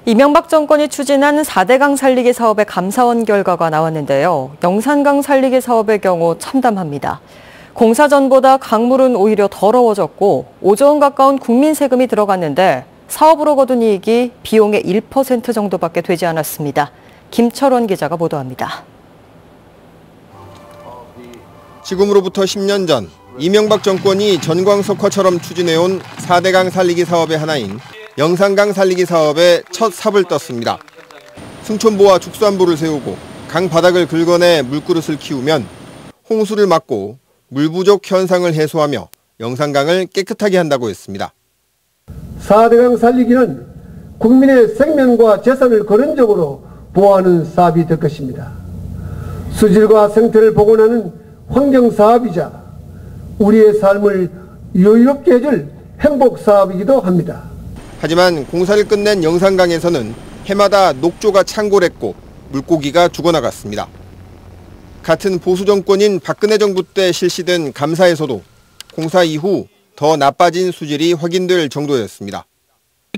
이명박 정권이 추진한 4대강 살리기 사업의 감사원 결과가 나왔는데요. 영산강 살리기 사업의 경우 참담합니다. 공사 전보다 강물은 오히려 더러워졌고 5조 원 가까운 국민 세금이 들어갔는데 사업으로 거둔 이익이 비용의 1% 정도밖에 되지 않았습니다. 김철원 기자가 보도합니다. 지금으로부터 10년 전 이명박 정권이 전광석화처럼 추진해온 4대강 살리기 사업의 하나인 영산강 살리기 사업에 첫 삽을 떴습니다. 승천보와 축산보를 세우고 강 바닥을 긁어내 물그릇을 키우면 홍수를 막고 물 부족 현상을 해소하며 영산강을 깨끗하게 한다고 했습니다. 4대강 살리기는 국민의 생명과 재산을 근원적으로 보호하는 사업이 될 것입니다. 수질과 생태를 복원하는 환경사업이자 우리의 삶을 여유롭게 해줄 행복사업이기도 합니다. 하지만 공사를 끝낸 영산강에서는 해마다 녹조가 창궐했고 물고기가 죽어나갔습니다. 같은 보수 정권인 박근혜 정부 때 실시된 감사에서도 공사 이후 더 나빠진 수질이 확인될 정도였습니다.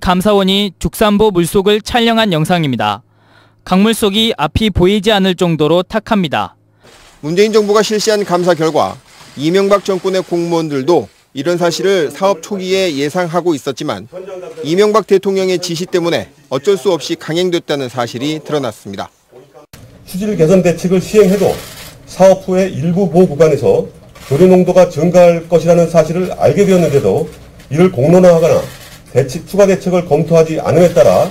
감사원이 죽산보 물속을 촬영한 영상입니다. 강물 속이 앞이 보이지 않을 정도로 탁합니다. 문재인 정부가 실시한 감사 결과 이명박 정권의 공무원들도 이런 사실을 사업 초기에 예상하고 있었지만 이명박 대통령의 지시 때문에 어쩔 수 없이 강행됐다는 사실이 드러났습니다. 수질 개선 대책을 시행해도 사업 후에 일부 보호 구간에서 조류 농도가 증가할 것이라는 사실을 알게 되었는데도 이를 공론화하거나 추가 대책을 검토하지 않음에 따라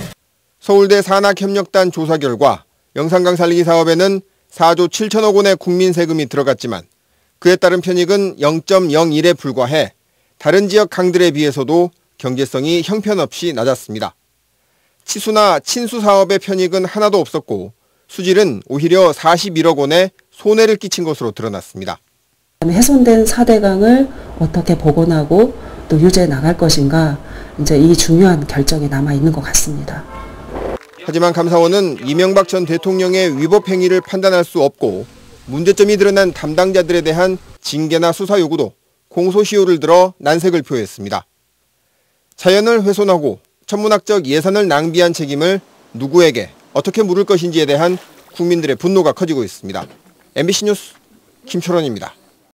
서울대 산학협력단 조사 결과 영산강 살리기 사업에는 4조 7천억 원의 국민 세금이 들어갔지만 그에 따른 편익은 0.01에 불과해 다른 지역 강들에 비해서도 경제성이 형편없이 낮았습니다. 치수나 친수 사업의 편익은 하나도 없었고 수질은 오히려 41억 원의 손해를 끼친 것으로 드러났습니다. 훼손된 4대강을 어떻게 복원하고 또 유지해 나갈 것인가, 이제 이 중요한 결정이 남아 있는 것 같습니다. 하지만 감사원은 이명박 전 대통령의 위법 행위를 판단할 수 없고 문제점이 드러난 담당자들에 대한 징계나 수사 요구도 공소시효를 들어 난색을 표했습니다. 자연을 훼손하고 천문학적 예산을 낭비한 책임을 누구에게 어떻게 물을 것인지에 대한 국민들의 분노가 커지고 있습니다. MBC 뉴스 김철원입니다.